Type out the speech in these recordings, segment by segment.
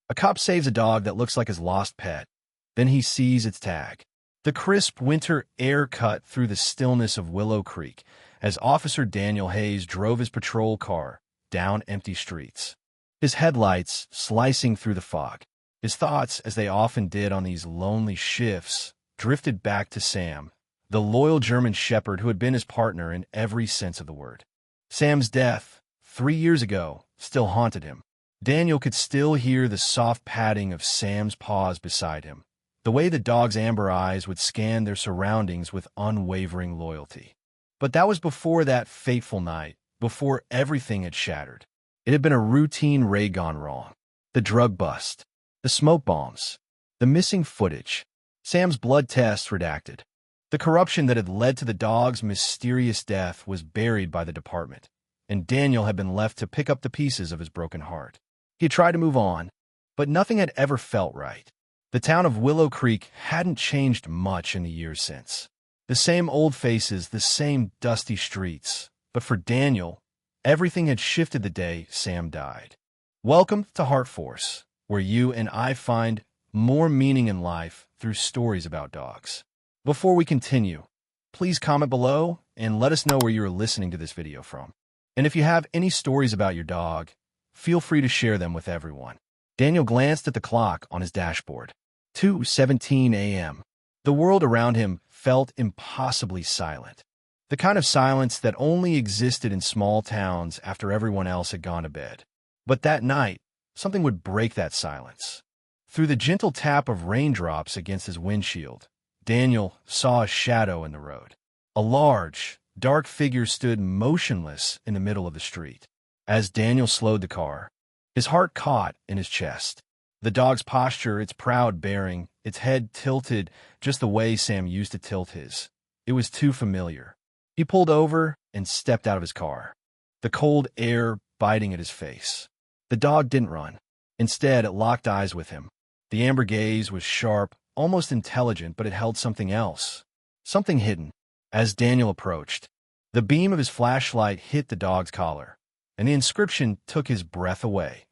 A cop saves a dog that looks like his lost pet. Then he sees its tag. The crisp winter air cut through the stillness of Willow Creek as Officer Daniel Hayes drove his patrol car down empty streets, his headlights slicing through the fog. His thoughts, as they often did on these lonely shifts, drifted back to Sam, the loyal German shepherd who had been his partner in every sense of the word. Sam's death, 3 years ago, still haunted him. Daniel could still hear the soft padding of Sam's paws beside him, the way the dog's amber eyes would scan their surroundings with unwavering loyalty. But that was before that fateful night, before everything had shattered. It had been a routine raid gone wrong. The drug bust, the smoke bombs, the missing footage, Sam's blood tests redacted. The corruption that had led to the dog's mysterious death was buried by the department, and Daniel had been left to pick up the pieces of his broken heart. He had tried to move on, but nothing had ever felt right. The town of Willow Creek hadn't changed much in the years since. The same old faces, the same dusty streets. But for Daniel, everything had shifted the day Sam died. Welcome to HeartForce, where you and I find more meaning in life through stories about dogs. Before we continue, please comment below and let us know where you are listening to this video from. And if you have any stories about your dog, feel free to share them with everyone. Daniel glanced at the clock on his dashboard. 2:17 a.m. The world around him felt impossibly silent. The kind of silence that only existed in small towns after everyone else had gone to bed. But that night, something would break that silence. Through the gentle tap of raindrops against his windshield, Daniel saw a shadow in the road. A large, dark figure stood motionless in the middle of the street. As Daniel slowed the car, his heart caught in his chest. The dog's posture, its proud bearing, its head tilted just the way Sam used to tilt his. It was too familiar. He pulled over and stepped out of his car, the cold air biting at his face. The dog didn't run. Instead, it locked eyes with him. The amber gaze was sharp, almost intelligent, but it held something else, something hidden. As Daniel approached, the beam of his flashlight hit the dog's collar, and the inscription took his breath away.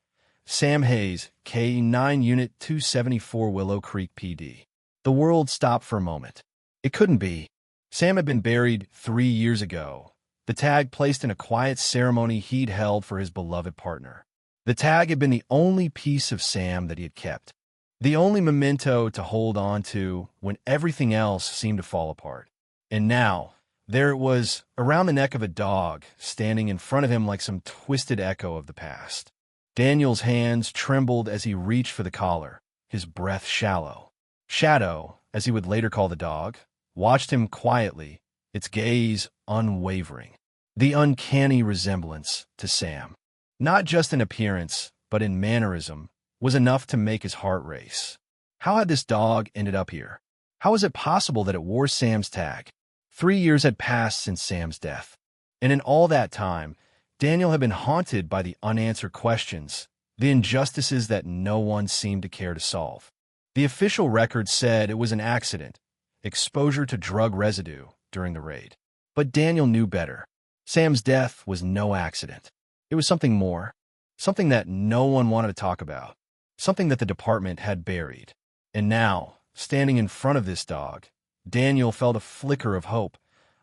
Sam Hayes, K9 Unit 274 Willow Creek PD. The world stopped for a moment. It couldn't be. Sam had been buried 3 years ago, the tag placed in a quiet ceremony he'd held for his beloved partner. The tag had been the only piece of Sam that he had kept, the only memento to hold on to when everything else seemed to fall apart. And now, there it was, around the neck of a dog, standing in front of him like some twisted echo of the past. Daniel's hands trembled as he reached for the collar, his breath shallow. Shadow, as he would later call the dog, watched him quietly, its gaze unwavering. The uncanny resemblance to Sam, not just in appearance, but in mannerism, was enough to make his heart race. How had this dog ended up here? How was it possible that it wore Sam's tag? 3 years had passed since Sam's death, and in all that time, Daniel had been haunted by the unanswered questions, the injustices that no one seemed to care to solve. The official record said it was an accident, exposure to drug residue during the raid. But Daniel knew better. Sam's death was no accident. It was something more, something that no one wanted to talk about, something that the department had buried. And now, standing in front of this dog, Daniel felt a flicker of hope,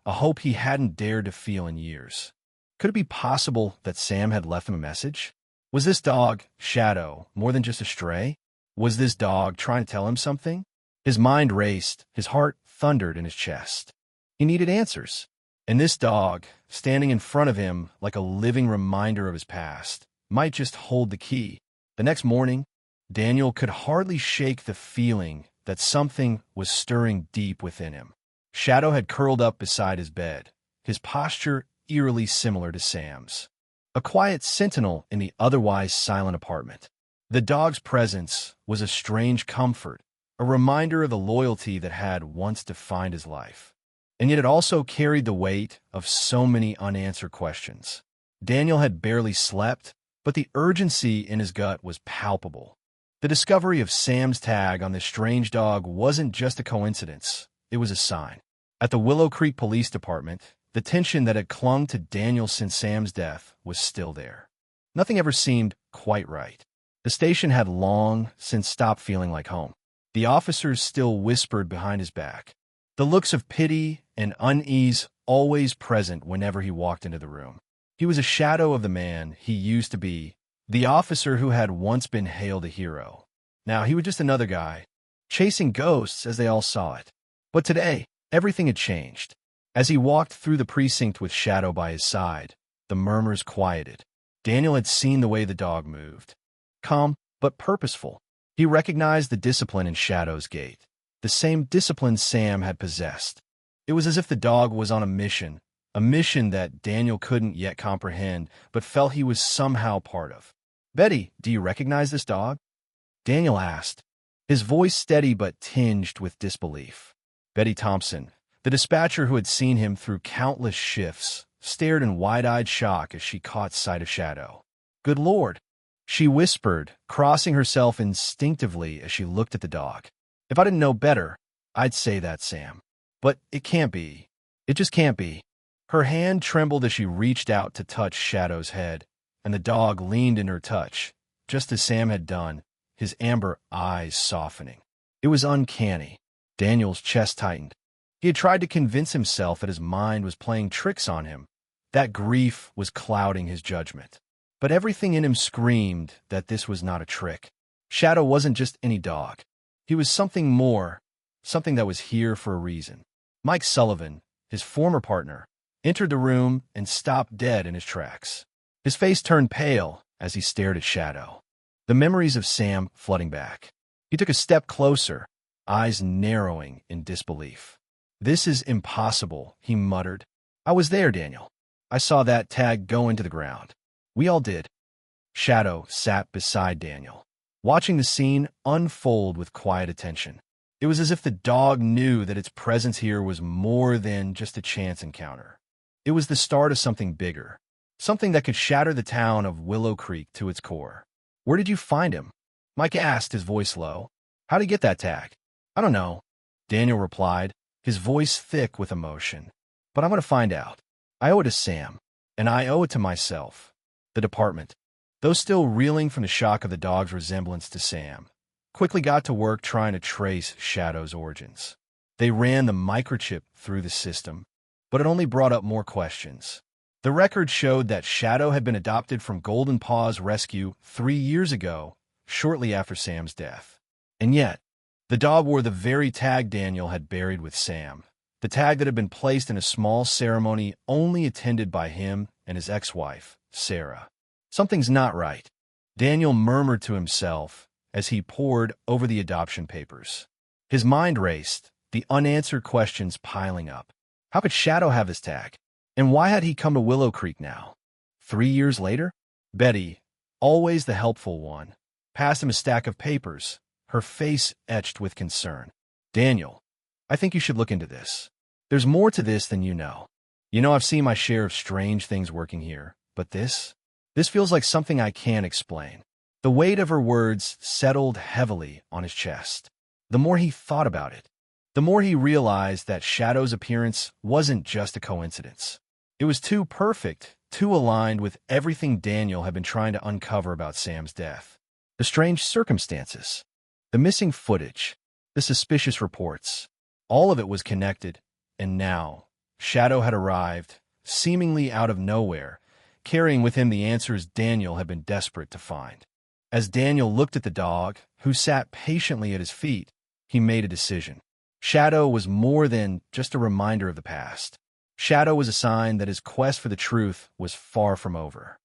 a hope he hadn't dared to feel in years. Could it be possible that Sam had left him a message? Was this dog, Shadow, more than just a stray? Was this dog trying to tell him something? His mind raced, his heart thundered in his chest. He needed answers. And this dog, standing in front of him like a living reminder of his past, might just hold the key. The next morning, Daniel could hardly shake the feeling that something was stirring deep within him. Shadow had curled up beside his bed, his posture eerily similar to Sam's. A quiet sentinel in the otherwise silent apartment. The dog's presence was a strange comfort, a reminder of the loyalty that had once defined his life. And yet it also carried the weight of so many unanswered questions. Daniel had barely slept, but the urgency in his gut was palpable. The discovery of Sam's tag on this strange dog wasn't just a coincidence, it was a sign. At the Willow Creek Police Department, the tension that had clung to Daniel since Sam's death was still there. Nothing ever seemed quite right. The station had long since stopped feeling like home. The officers still whispered behind his back, the looks of pity and unease always present whenever he walked into the room. He was a shadow of the man he used to be, the officer who had once been hailed a hero. Now he was just another guy, chasing ghosts as they all saw it. But today, everything had changed. As he walked through the precinct with Shadow by his side, the murmurs quieted. Daniel had seen the way the dog moved. Calm, but purposeful. He recognized the discipline in Shadow's gait, the same discipline Sam had possessed. It was as if the dog was on a mission that Daniel couldn't yet comprehend, but felt he was somehow part of. "Betty, do you recognize this dog?" Daniel asked, his voice steady but tinged with disbelief. Betty Thompson, the dispatcher who had seen him through countless shifts, stared in wide-eyed shock as she caught sight of Shadow. "Good Lord," she whispered, crossing herself instinctively as she looked at the dog. "If I didn't know better, I'd say that, Sam. But it can't be. It just can't be." Her hand trembled as she reached out to touch Shadow's head, and the dog leaned in her touch, just as Sam had done, his amber eyes softening. It was uncanny. Daniel's chest tightened. He had tried to convince himself that his mind was playing tricks on him, that grief was clouding his judgment. But everything in him screamed that this was not a trick. Shadow wasn't just any dog. He was something more, something that was here for a reason. Mike Sullivan, his former partner, entered the room and stopped dead in his tracks. His face turned pale as he stared at Shadow, the memories of Sam flooding back. He took a step closer, eyes narrowing in disbelief. "This is impossible," he muttered. "I was there, Daniel. I saw that tag go into the ground. We all did." Shadow sat beside Daniel, watching the scene unfold with quiet attention. It was as if the dog knew that its presence here was more than just a chance encounter. It was the start of something bigger, something that could shatter the town of Willow Creek to its core. "Where did you find him?" Mike asked, his voice low. "How'd he get that tag?" "I don't know," Daniel replied, his voice thick with emotion. "But I'm going to find out. I owe it to Sam, and I owe it to myself." The department, though still reeling from the shock of the dog's resemblance to Sam, quickly got to work trying to trace Shadow's origins. They ran the microchip through the system, but it only brought up more questions. The record showed that Shadow had been adopted from Golden Paw's rescue 3 years ago, shortly after Sam's death. And yet, the dog wore the very tag Daniel had buried with Sam, the tag that had been placed in a small ceremony only attended by him and his ex-wife, Sarah. Something's not right, Daniel murmured to himself as he pored over the adoption papers. His mind raced, the unanswered questions piling up. How could Shadow have this tag? And why had he come to Willow Creek now? 3 years later? Betty, always the helpful one, passed him a stack of papers, her face etched with concern. "Daniel, I think you should look into this. There's more to this than you know. You know, I've seen my share of strange things working here, but this feels like something I can't explain." The weight of her words settled heavily on his chest. The more he thought about it, the more he realized that Shadow's appearance wasn't just a coincidence. It was too perfect, too aligned with everything Daniel had been trying to uncover about Sam's death. The strange circumstances, the missing footage, the suspicious reports, all of it was connected, and now Shadow had arrived, seemingly out of nowhere, carrying with him the answers Daniel had been desperate to find. As Daniel looked at the dog, who sat patiently at his feet, he made a decision. Shadow was more than just a reminder of the past. Shadow was a sign that his quest for the truth was far from over.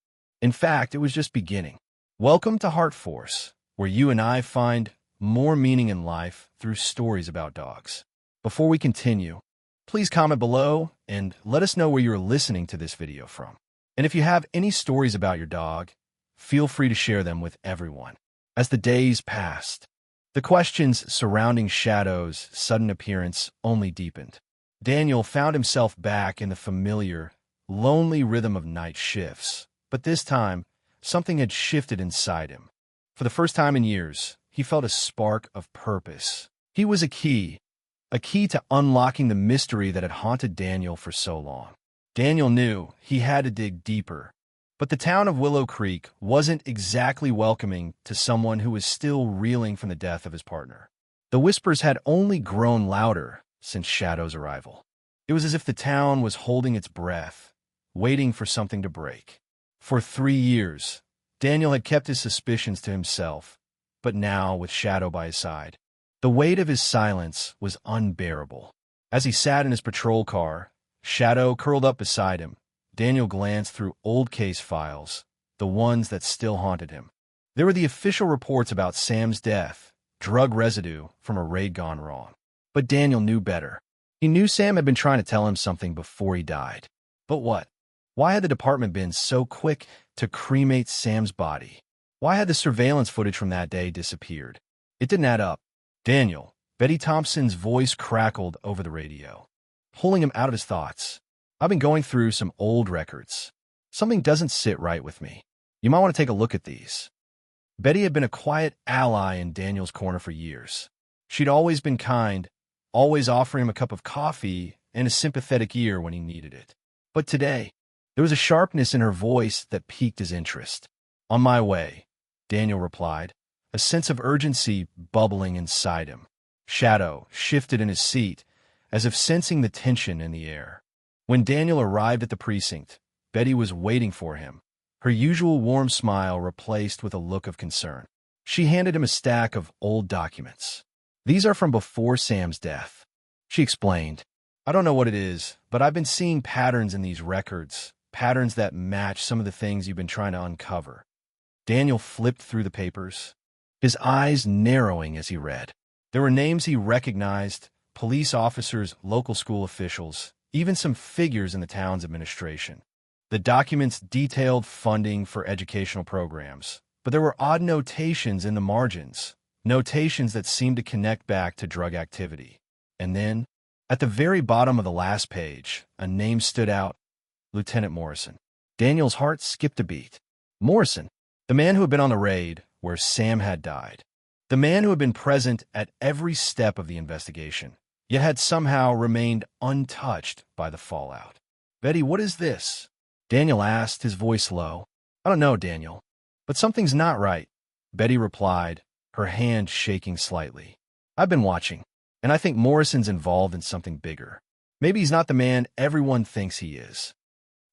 In fact, it was just beginning. Welcome to HeartForce, where you and I find more meaning in life through stories about dogs. Before we continue, please comment below and let us know where you're listening to this video from. And if you have any stories about your dog, feel free to share them with everyone. As the days passed, the questions surrounding Shadow's sudden appearance only deepened. Daniel found himself back in the familiar, lonely rhythm of night shifts, but this time, something had shifted inside him. For the first time in years, he felt a spark of purpose. He was a key to unlocking the mystery that had haunted Daniel for so long. Daniel knew he had to dig deeper, But the town of Willow Creek wasn't exactly welcoming to someone who was still reeling from the death of his partner. The whispers had only grown louder since Shadow's arrival. It was as if the town was holding its breath, waiting for something to break. For 3 years, Daniel had kept his suspicions to himself, but now, with Shadow by his side, the weight of his silence was unbearable. As he sat in his patrol car, Shadow curled up beside him, Daniel glanced through old case files, the ones that still haunted him. There were the official reports about Sam's death, drug residue from a raid gone wrong. But Daniel knew better. He knew Sam had been trying to tell him something before he died. But what? Why had the department been so quick to cremate Sam's body? Why had the surveillance footage from that day disappeared? It didn't add up. Daniel, Betty Thompson's voice crackled over the radio, pulling him out of his thoughts. I've been going through some old records. Something doesn't sit right with me. You might want to take a look at these. Betty had been a quiet ally in Daniel's corner for years. She'd always been kind, always offering him a cup of coffee and a sympathetic ear when he needed it. But today, there was a sharpness in her voice that piqued his interest. On my way, Daniel replied, a sense of urgency bubbling inside him. Shadow shifted in his seat, as if sensing the tension in the air. When Daniel arrived at the precinct, Betty was waiting for him, her usual warm smile replaced with a look of concern. She handed him a stack of old documents. These are from before Sam's death. She explained, I don't know what it is, but I've been seeing patterns in these records, patterns that match some of the things you've been trying to uncover. Daniel flipped through the papers, his eyes narrowing as he read. There were names he recognized, police officers, local school officials, even some figures in the town's administration. The documents detailed funding for educational programs, but there were odd notations in the margins, notations that seemed to connect back to drug activity. And then, at the very bottom of the last page, a name stood out, Lieutenant Morrison. Daniel's heart skipped a beat. Morrison, the man who had been on the raid where Sam had died. The man who had been present at every step of the investigation, yet had somehow remained untouched by the fallout. Betty, what is this? Daniel asked, his voice low. I don't know, Daniel, but something's not right. Betty replied, her hand shaking slightly. I've been watching, and I think Morrison's involved in something bigger. Maybe he's not the man everyone thinks he is.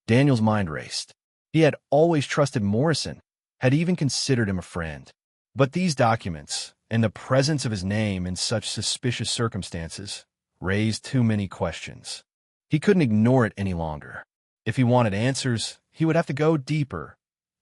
Daniel's mind raced. He had always trusted Morrison, had even considered him a friend. But these documents, and the presence of his name in such suspicious circumstances, raised too many questions. He couldn't ignore it any longer. If he wanted answers, he would have to go deeper,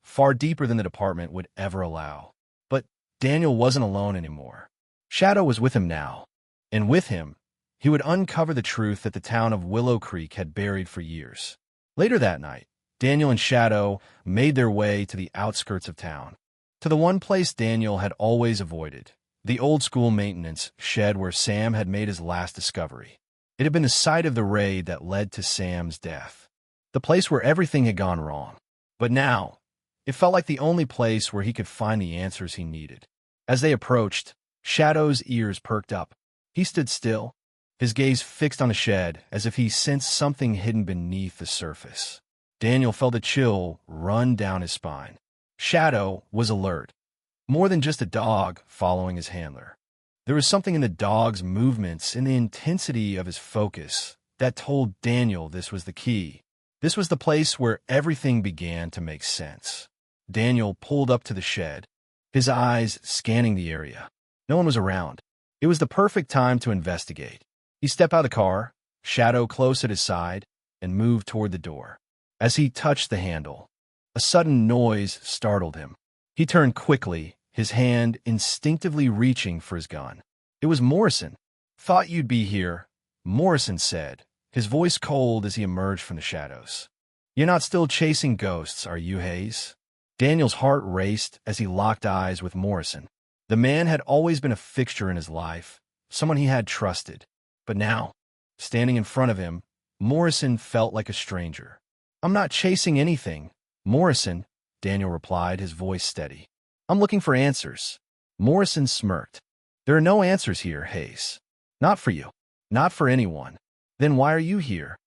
far deeper than the department would ever allow. But Daniel wasn't alone anymore. Shadow was with him now, and with him, he would uncover the truth that the town of Willow Creek had buried for years. Later that night, Daniel and Shadow made their way to the outskirts of town, to the one place Daniel had always avoided, the old-school maintenance shed where Sam had made his last discovery. It had been the site of the raid that led to Sam's death, the place where everything had gone wrong. But now, it felt like the only place where he could find the answers he needed. As they approached, Shadow's ears perked up. He stood still, his gaze fixed on the shed, as if he sensed something hidden beneath the surface. Daniel felt a chill run down his spine. Shadow was alert, more than just a dog following his handler. There was something in the dog's movements, in the intensity of his focus, that told Daniel this was the key. This was the place where everything began to make sense. Daniel pulled up to the shed, his eyes scanning the area. No one was around. It was the perfect time to investigate. He stepped out of the car, Shadow close at his side, and moved toward the door. As he touched the handle, a sudden noise startled him. He turned quickly, his hand instinctively reaching for his gun. It was Morrison. Thought you'd be here, Morrison said, his voice cold as he emerged from the shadows. You're not still chasing ghosts, are you, Hayes? Daniel's heart raced as he locked eyes with Morrison. The man had always been a fixture in his life, someone he had trusted. But now, standing in front of him, Morrison felt like a stranger. I'm not chasing anything, Morrison, Daniel replied, his voice steady. I'm looking for answers. Morrison smirked. There are no answers here, Hayes. Not for you. Not for anyone. Then why are you here?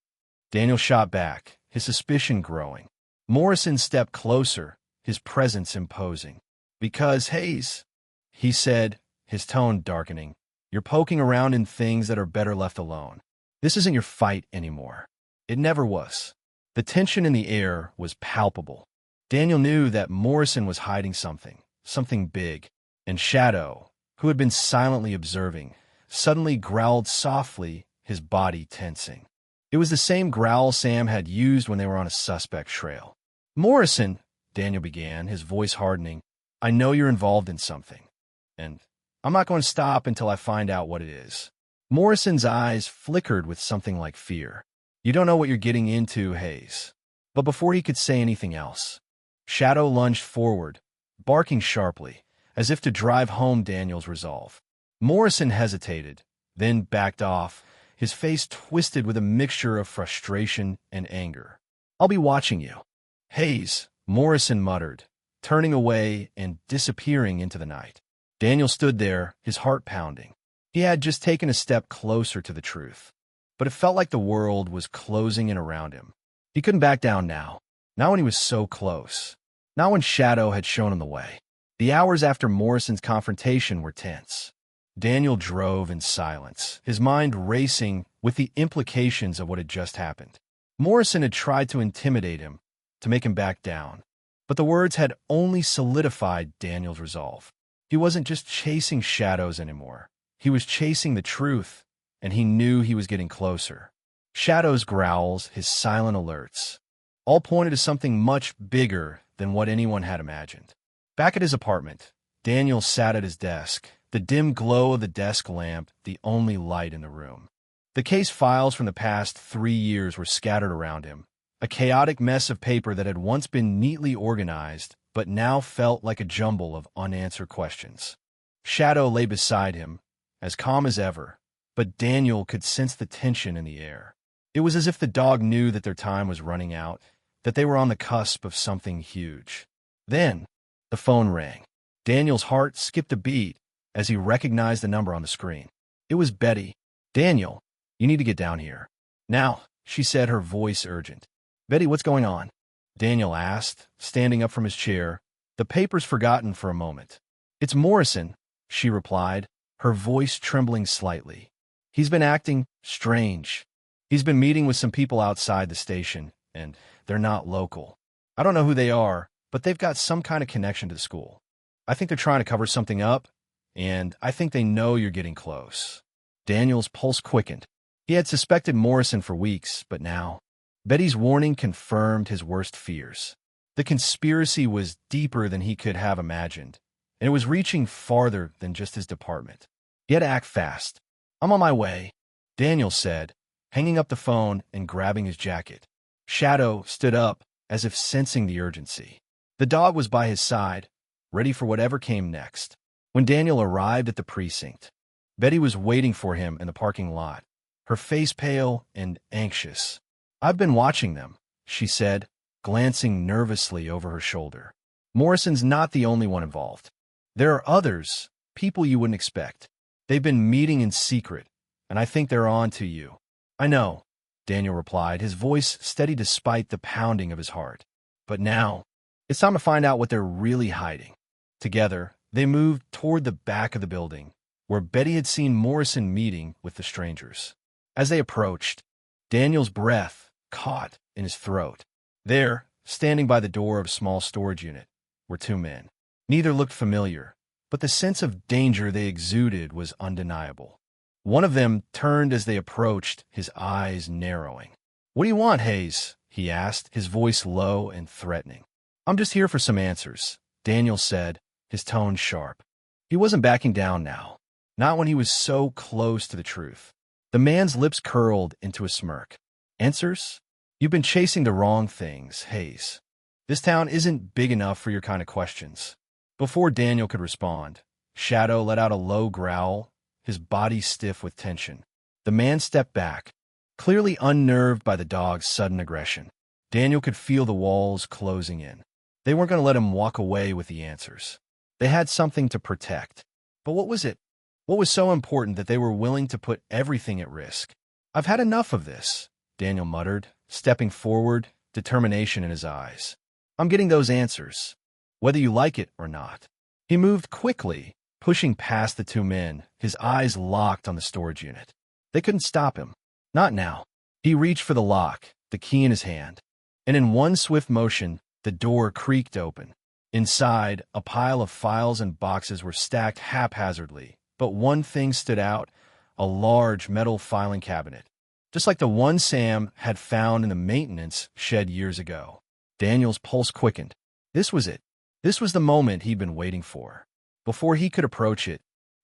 Daniel shot back, his suspicion growing. Morrison stepped closer, his presence imposing. "Because, Hayes," he said, his tone darkening, "you're poking around in things that are better left alone. This isn't your fight anymore. It never was." The tension in the air was palpable. Daniel knew that Morrison was hiding something big, and Shadow, who had been silently observing, suddenly growled softly, his body tensing. It was the same growl Sam had used when they were on a suspect trail. "Morrison," Daniel began, his voice hardening, "I know you're involved in something, and I'm not going to stop until I find out what it is." Morrison's eyes flickered with something like fear. "You don't know what you're getting into, Hayes." But before he could say anything else, Shadow lunged forward, barking sharply, as if to drive home Daniel's resolve. Morrison hesitated, then backed off, his face twisted with a mixture of frustration and anger. "I'll be watching you." "Hayes," Morrison muttered, turning away and disappearing into the night. Daniel stood there, his heart pounding. He had just taken a step closer to the truth, but it felt like the world was closing in around him. He couldn't back down now, not when he was so close, not when Shadow had shown him the way. The hours after Morrison's confrontation were tense. Daniel drove in silence, his mind racing with the implications of what had just happened. Morrison had tried to intimidate him, to make him back down, but the words had only solidified Daniel's resolve. He wasn't just chasing shadows anymore. He was chasing the truth, and he knew he was getting closer. Shadow's growls, his silent alerts, all pointed to something much bigger than what anyone had imagined. Back at his apartment, Daniel sat at his desk, the dim glow of the desk lamp the only light in the room. The case files from the past 3 years were scattered around him, a chaotic mess of paper that had once been neatly organized, but now felt like a jumble of unanswered questions. Shadow lay beside him, as calm as ever, but Daniel could sense the tension in the air. It was as if the dog knew that their time was running out, that they were on the cusp of something huge. Then, the phone rang. Daniel's heart skipped a beat as he recognized the number on the screen. It was Betty. "Daniel, you need to get down here. Now," she said, her voice urgent. "Betty, what's going on?" Daniel asked, standing up from his chair, the papers forgotten for a moment. "It's Morrison," she replied, her voice trembling slightly. "He's been acting strange. He's been meeting with some people outside the station, and they're not local. I don't know who they are, but they've got some kind of connection to the school. I think they're trying to cover something up, and I think they know you're getting close." Daniel's pulse quickened. He had suspected Morrison for weeks, but now Betty's warning confirmed his worst fears. The conspiracy was deeper than he could have imagined, and it was reaching farther than just his department. He had to act fast. "I'm on my way," Daniel said, hanging up the phone and grabbing his jacket. Shadow stood up, as if sensing the urgency. The dog was by his side, ready for whatever came next. When Daniel arrived at the precinct, Betty was waiting for him in the parking lot, her face pale and anxious. "I've been watching them," she said, glancing nervously over her shoulder. "Morrison's not the only one involved. There are others, people you wouldn't expect. They've been meeting in secret, and I think they're on to you." "I know," Daniel replied, his voice steady despite the pounding of his heart. "But now, it's time to find out what they're really hiding." Together, they moved toward the back of the building, where Betty had seen Morrison meeting with the strangers. As they approached, Daniel's breath caught in his throat. There, standing by the door of a small storage unit, were 2 men. Neither looked familiar, but the sense of danger they exuded was undeniable. One of them turned as they approached, his eyes narrowing. "What do you want, Hayes?" he asked, his voice low and threatening. "I'm just here for some answers," Daniel said, his tone sharp. He wasn't backing down now, not when he was so close to the truth. The man's lips curled into a smirk. "Answers? You've been chasing the wrong things, Hayes. This town isn't big enough for your kind of questions." Before Daniel could respond, Shadow let out a low growl, his body stiff with tension. The man stepped back, clearly unnerved by the dog's sudden aggression. Daniel could feel the walls closing in. They weren't going to let him walk away with the answers. They had something to protect. But what was it? What was so important that they were willing to put everything at risk? "I've had enough of this," Daniel muttered, stepping forward, determination in his eyes. I'm getting those answers, whether you like it or not. He moved quickly, pushing past the two men, his eyes locked on the storage unit. They couldn't stop him. Not now. He reached for the lock, the key in his hand, and in one swift motion, the door creaked open. Inside, a pile of files and boxes were stacked haphazardly, but one thing stood out: a large metal filing cabinet, just like the one Sam had found in the maintenance shed years ago. Daniel's pulse quickened. This was it. This was the moment he'd been waiting for. Before he could approach it,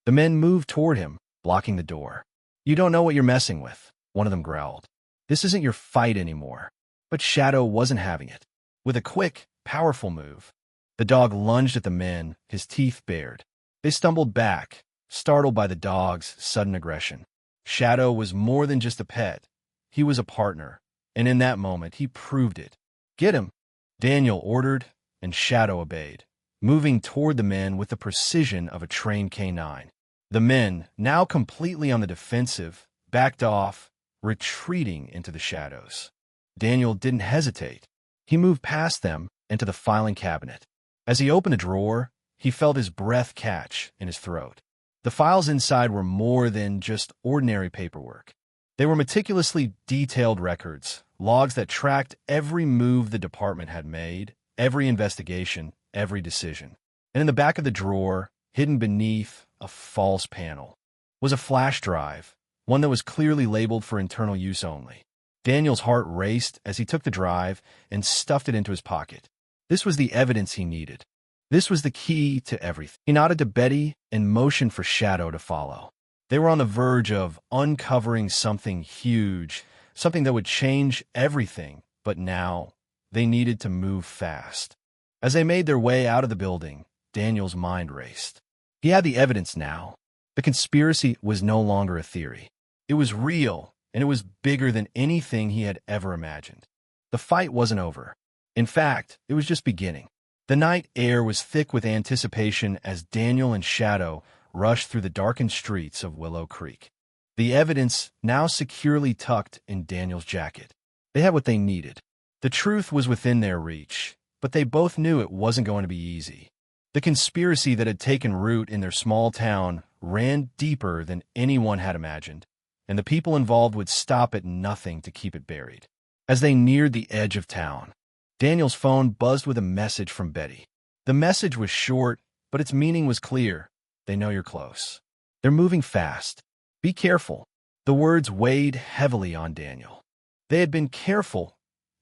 the men moved toward him, blocking the door. "You don't know what you're messing with," one of them growled. "This isn't your fight anymore." But Shadow wasn't having it. With a quick, powerful move, the dog lunged at the men, his teeth bared. They stumbled back, startled by the dog's sudden aggression. Shadow was more than just a pet. He was a partner, and in that moment, he proved it. "Get him," Daniel ordered, and Shadow obeyed, moving toward the men with the precision of a trained canine. The men, now completely on the defensive, backed off, retreating into the shadows. Daniel didn't hesitate. He moved past them into the filing cabinet. As he opened a drawer, he felt his breath catch in his throat. The files inside were more than just ordinary paperwork. They were meticulously detailed records, logs that tracked every move the department had made, every investigation, every decision. And in the back of the drawer, hidden beneath a false panel, was a flash drive, one that was clearly labeled for internal use only. Daniel's heart raced as he took the drive and stuffed it into his pocket. This was the evidence he needed. This was the key to everything. He nodded to Betty and motioned for Shadow to follow. They were on the verge of uncovering something huge, something that would change everything, but now they needed to move fast. As they made their way out of the building, Daniel's mind raced. He had the evidence now. The conspiracy was no longer a theory. It was real, and it was bigger than anything he had ever imagined. The fight wasn't over. In fact, it was just beginning. The night air was thick with anticipation as Daniel and Shadow rushed through the darkened streets of Willow Creek. The evidence now securely tucked in Daniel's jacket. They had what they needed. The truth was within their reach, but they both knew it wasn't going to be easy. The conspiracy that had taken root in their small town ran deeper than anyone had imagined, and the people involved would stop at nothing to keep it buried. As they neared the edge of town, Daniel's phone buzzed with a message from Betty. The message was short, but its meaning was clear. "They know you're close. They're moving fast. Be careful." The words weighed heavily on Daniel. They had been careful,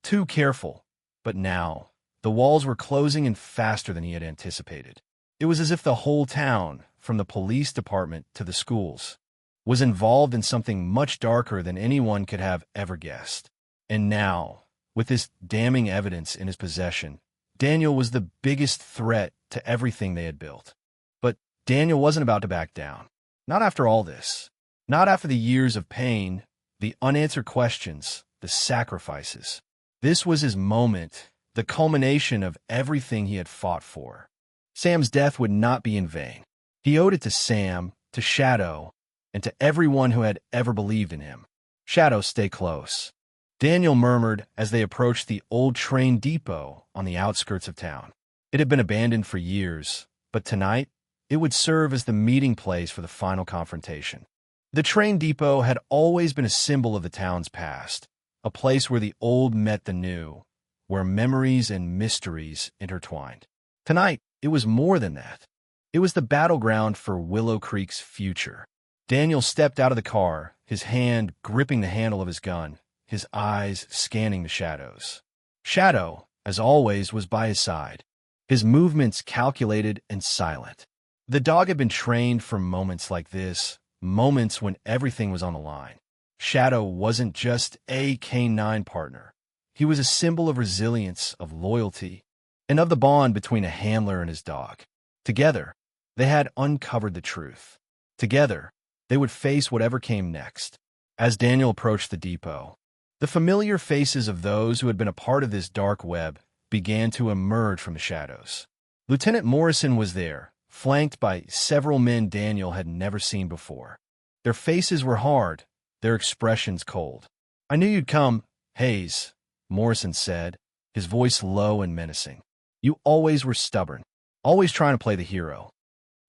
too careful, but now the walls were closing in faster than he had anticipated. It was as if the whole town, from the police department to the schools, was involved in something much darker than anyone could have ever guessed. And now, with this damning evidence in his possession, Daniel was the biggest threat to everything they had built. But Daniel wasn't about to back down. Not after all this. Not after the years of pain, the unanswered questions, the sacrifices. This was his moment, the culmination of everything he had fought for. Sam's death would not be in vain. He owed it to Sam, to Shadow, and to everyone who had ever believed in him. "Shadow, stay close," Daniel murmured as they approached the old train depot on the outskirts of town. It had been abandoned for years, but tonight it would serve as the meeting place for the final confrontation. The train depot had always been a symbol of the town's past, a place where the old met the new, where memories and mysteries intertwined. Tonight, it was more than that. It was the battleground for Willow Creek's future. Daniel stepped out of the car, his hand gripping the handle of his gun, his eyes scanning the shadows. Shadow, as always, was by his side, his movements calculated and silent. The dog had been trained for moments like this, moments when everything was on the line. Shadow wasn't just a canine partner. He was a symbol of resilience, of loyalty, and of the bond between a handler and his dog. Together, they had uncovered the truth. Together, they would face whatever came next. As Daniel approached the depot, the familiar faces of those who had been a part of this dark web began to emerge from the shadows. Lieutenant Morrison was there, flanked by several men Daniel had never seen before. Their faces were hard, their expressions cold. "I knew you'd come, Hayes," Morrison said, his voice low and menacing. "You always were stubborn, always trying to play the hero."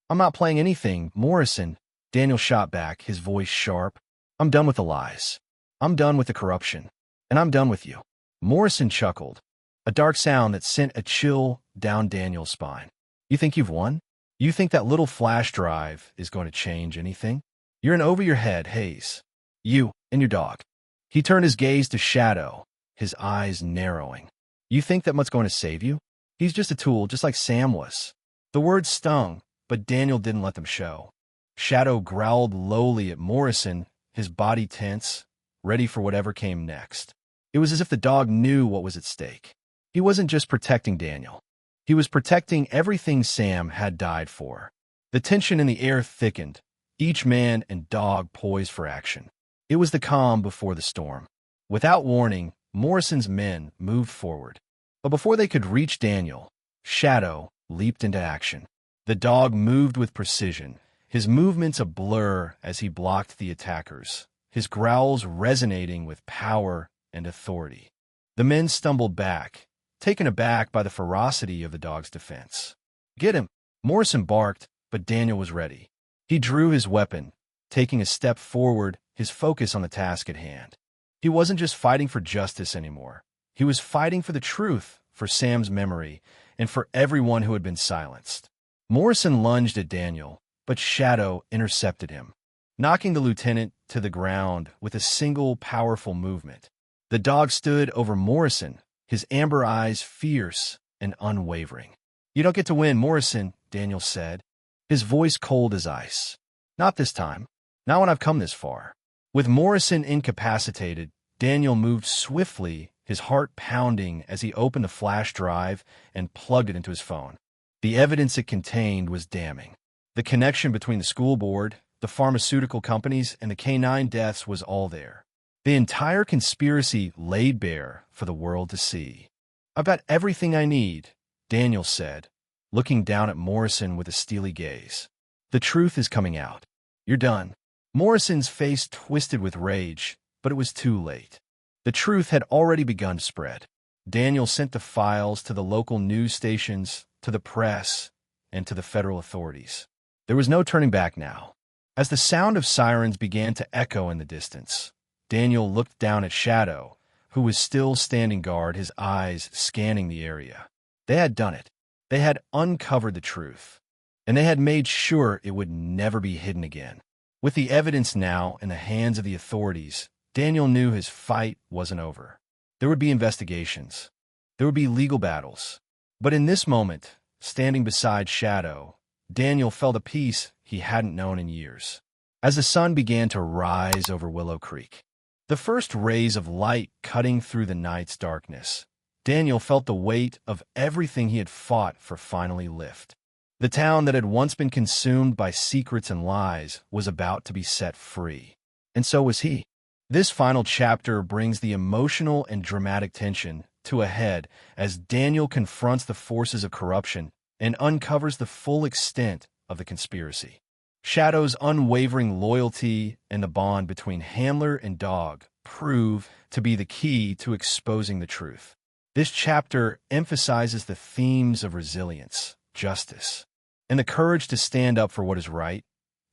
"I'm not playing anything, Morrison," Daniel shot back, his voice sharp. "I'm done with the lies. I'm done with the corruption. And I'm done with you." Morrison chuckled, a dark sound that sent a chill down Daniel's spine. "You think you've won? You think that little flash drive is going to change anything? You're in over your head, Hayes. You and your dog." He turned his gaze to Shadow, his eyes narrowing. "You think that much going to save you? He's just a tool, just like Sam was." The words stung, but Daniel didn't let them show. Shadow growled lowly at Morrison, his body tense, ready for whatever came next. It was as if the dog knew what was at stake. He wasn't just protecting Daniel. He was protecting everything Sam had died for. The tension in the air thickened, each man and dog poised for action. It was the calm before the storm. Without warning, Morrison's men moved forward. But before they could reach Daniel, Shadow leaped into action. The dog moved with precision, his movements a blur as he blocked the attackers, his growls resonating with power and authority. The men stumbled back, taken aback by the ferocity of the dog's defense. "Get him!" Morrison barked, but Daniel was ready. He drew his weapon, taking a step forward, his focus on the task at hand. He wasn't just fighting for justice anymore. He was fighting for the truth, for Sam's memory, and for everyone who had been silenced. Morrison lunged at Daniel, but Shadow intercepted him, knocking the lieutenant to the ground with a single powerful movement. The dog stood over Morrison, his amber eyes fierce and unwavering. "You don't get to win, Morrison," Daniel said, his voice cold as ice. "Not this time. Not when I've come this far." With Morrison incapacitated, Daniel moved swiftly, his heart pounding as he opened a flash drive and plugged it into his phone. The evidence it contained was damning. The connection between the school board, the pharmaceutical companies, and the canine deaths was all there. The entire conspiracy laid bare for the world to see. "I've got everything I need," Daniel said, looking down at Morrison with a steely gaze. "The truth is coming out. You're done." Morrison's face twisted with rage, but it was too late. The truth had already begun to spread. Daniel sent the files to the local news stations, to the press, and to the federal authorities. There was no turning back now. As the sound of sirens began to echo in the distance, Daniel looked down at Shadow, who was still standing guard, his eyes scanning the area. They had done it. They had uncovered the truth, and they had made sure it would never be hidden again. With the evidence now in the hands of the authorities, Daniel knew his fight wasn't over. There would be investigations. There would be legal battles. But in this moment, standing beside Shadow, Daniel felt a peace he hadn't known in years. As the sun began to rise over Willow Creek, the first rays of light cutting through the night's darkness, Daniel felt the weight of everything he had fought for finally lift. The town that had once been consumed by secrets and lies was about to be set free. And so was he. This final chapter brings the emotional and dramatic tension to a head as Daniel confronts the forces of corruption and uncovers the full extent of the conspiracy. Shadow's unwavering loyalty and the bond between handler and dog prove to be the key to exposing the truth. This chapter emphasizes the themes of resilience, justice, and the courage to stand up for what is right,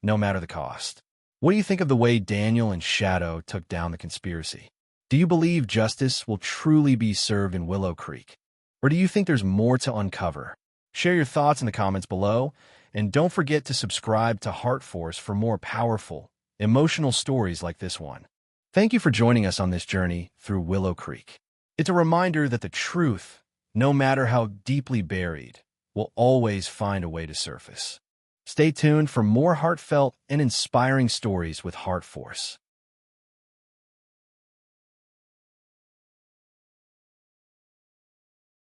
no matter the cost. What do you think of the way Daniel and Shadow took down the conspiracy? Do you believe justice will truly be served in Willow Creek? Or do you think there's more to uncover? Share your thoughts in the comments below, and don't forget to subscribe to HeartForce for more powerful, emotional stories like this one. Thank you for joining us on this journey through Willow Creek. It's a reminder that the truth, no matter how deeply buried, will always find a way to surface. Stay tuned for more heartfelt and inspiring stories with HeartForce.